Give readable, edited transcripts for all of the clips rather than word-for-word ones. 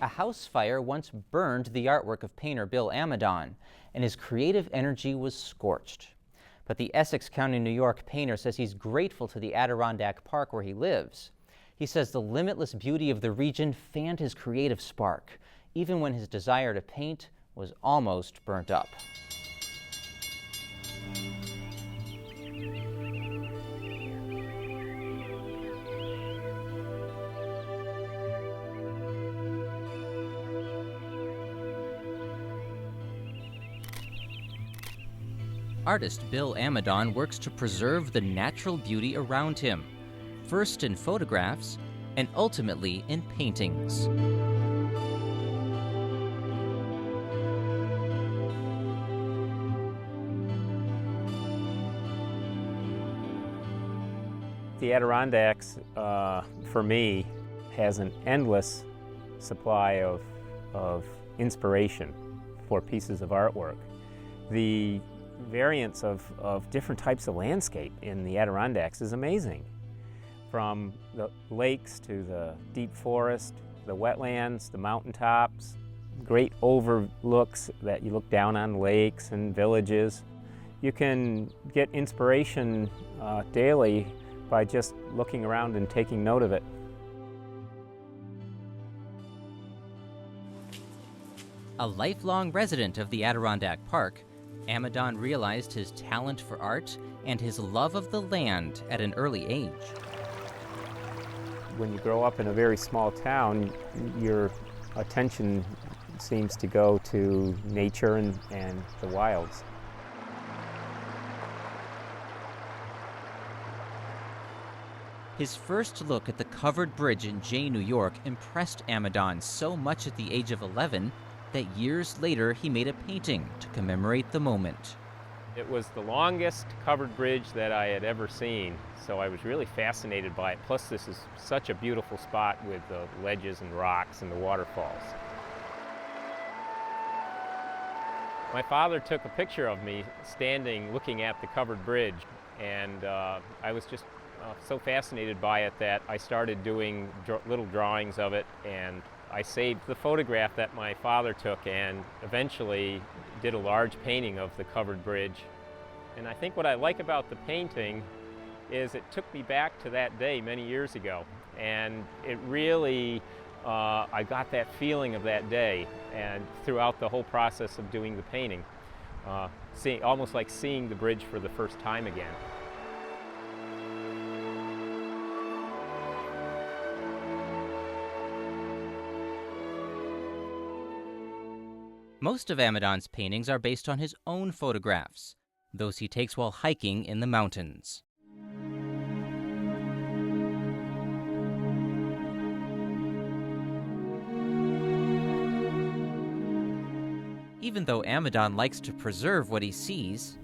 A house fire once burned the artwork of painter Bill Amadon, and his creative energy was scorched. But the Essex County, New York painter says he's grateful to the Adirondack Park where he lives. He says the limitless beauty of the region fanned his creative spark, even when his desire to paint was almost burnt up. Artist Bill Amadon works to preserve the natural beauty around him, first in photographs and ultimately in paintings. The Adirondacks, for me, has an endless supply of inspiration for pieces of artwork. The variance of different types of landscape in the Adirondacks is amazing. From the lakes to the deep forest, the wetlands, the mountaintops, great overlooks that you look down on lakes and villages. You can get inspiration daily by just looking around and taking note of it. A lifelong resident of the Adirondack Park, Amadon realized his talent for art and his love of the land at an early age. When you grow up in a very small town, your attention seems to go to nature and the wilds. His first look at the covered bridge in Jay, New York impressed Amadon so much at the age of 11 that years later he made a painting to commemorate the moment. It was the longest covered bridge that I had ever seen, so I was really fascinated by it. Plus, this is such a beautiful spot with the ledges and rocks and the waterfalls. My father took a picture of me standing looking at the covered bridge, and I was just so fascinated by it that I started doing little drawings of it, and I saved the photograph that my father took and eventually did a large painting of the covered bridge. And I think what I like about the painting is it took me back to that day many years ago, and it really, I got that feeling of that day, and throughout the whole process of doing the painting, almost like seeing the bridge for the first time again. Most of Amadon's paintings are based on his own photographs, those he takes while hiking in the mountains. Even though Amadon likes to preserve what he sees,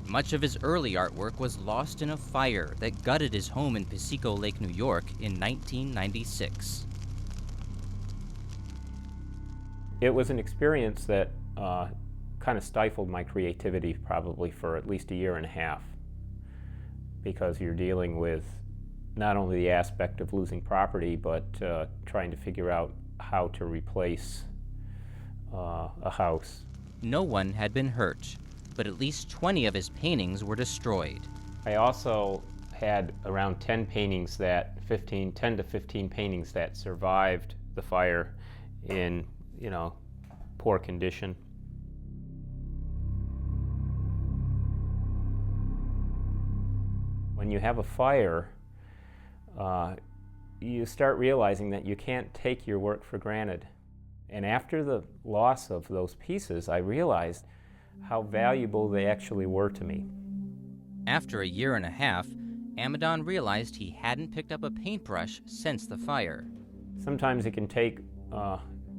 much of his early artwork was lost in a fire that gutted his home in Piseco Lake, New York in 1996. It was an experience that kind of stifled my creativity probably for at least a year and a half, because you're dealing with not only the aspect of losing property, but trying to figure out how to replace a house. No one had been hurt, but at least 20 of his paintings were destroyed. I also had around 10 to 15 paintings that survived the fire in poor condition. When you have a fire, you start realizing that you can't take your work for granted. And after the loss of those pieces, I realized how valuable they actually were to me. After a year and a half, Amadon realized he hadn't picked up a paintbrush since the fire. Sometimes it can take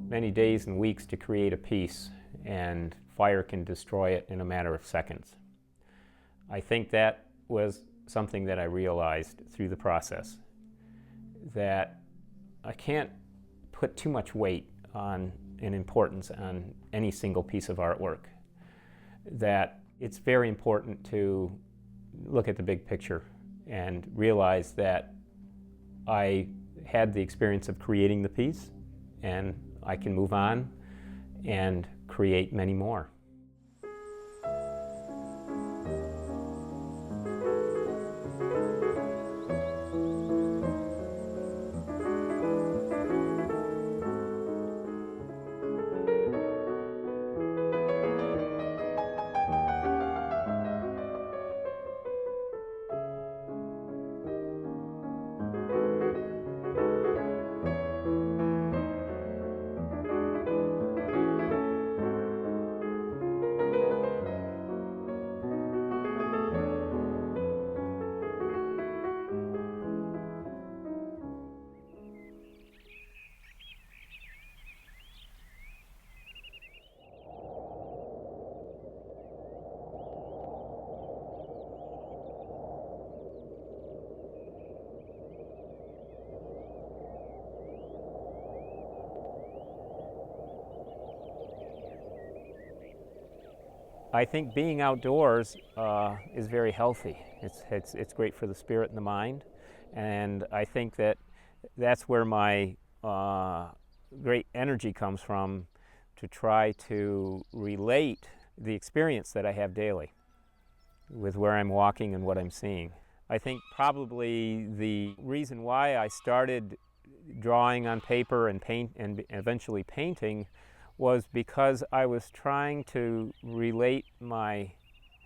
many days and weeks to create a piece, and fire can destroy it in a matter of seconds. I think that was something that I realized through the process, that I can't put too much weight on and importance on any single piece of artwork, that it's very important to look at the big picture and realize that I had the experience of creating the piece, and I can move on and create many more. I think being outdoors is very healthy. It's great for the spirit and the mind, and I think that that's where my great energy comes from, to try to relate the experience that I have daily with where I'm walking and what I'm seeing. I think probably the reason why I started drawing on paper and eventually painting was because I was trying to relate my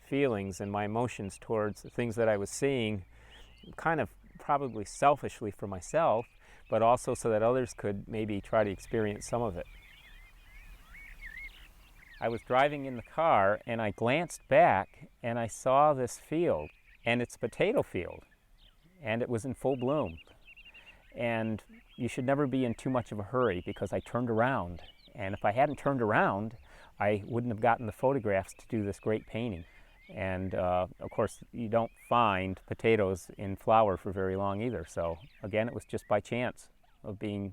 feelings and my emotions towards the things that I was seeing, kind of probably selfishly for myself, but also so that others could maybe try to experience some of it. I was driving in the car and I glanced back and I saw this field, and it's a potato field, and it was in full bloom. And you should never be in too much of a hurry, because I turned around, and if I hadn't turned around, I wouldn't have gotten the photographs to do this great painting. And of course, you don't find potatoes in flower for very long either. So again, it was just by chance of being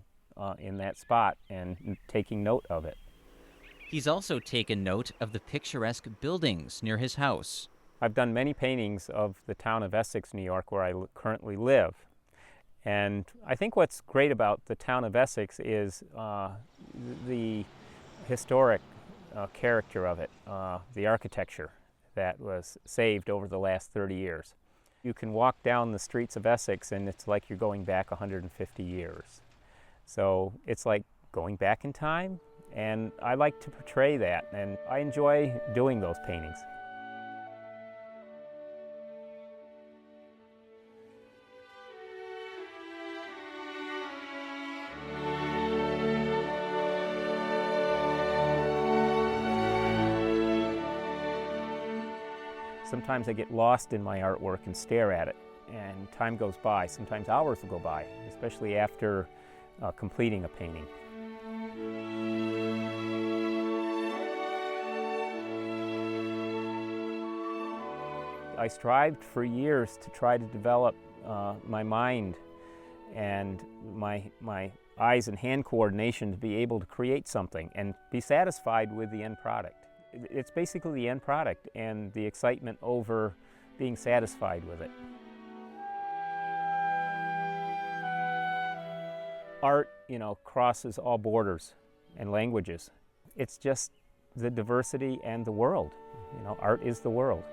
in that spot and taking note of it. He's also taken note of the picturesque buildings near his house. I've done many paintings of the town of Essex, New York, where I currently live. And I think what's great about the town of Essex is the historic character of it, the architecture that was saved over the last 30 years. You can walk down the streets of Essex and it's like you're going back 150 years. So it's like going back in time, and I like to portray that, and I enjoy doing those paintings. Sometimes I get lost in my artwork and stare at it, and time goes by. Sometimes hours will go by, especially after completing a painting. I strived for years to try to develop my mind and my eyes and hand coordination to be able to create something and be satisfied with the end product. It's basically the end product and the excitement over being satisfied with it. Art, crosses all borders and languages. It's just the diversity and the world. Art is the world.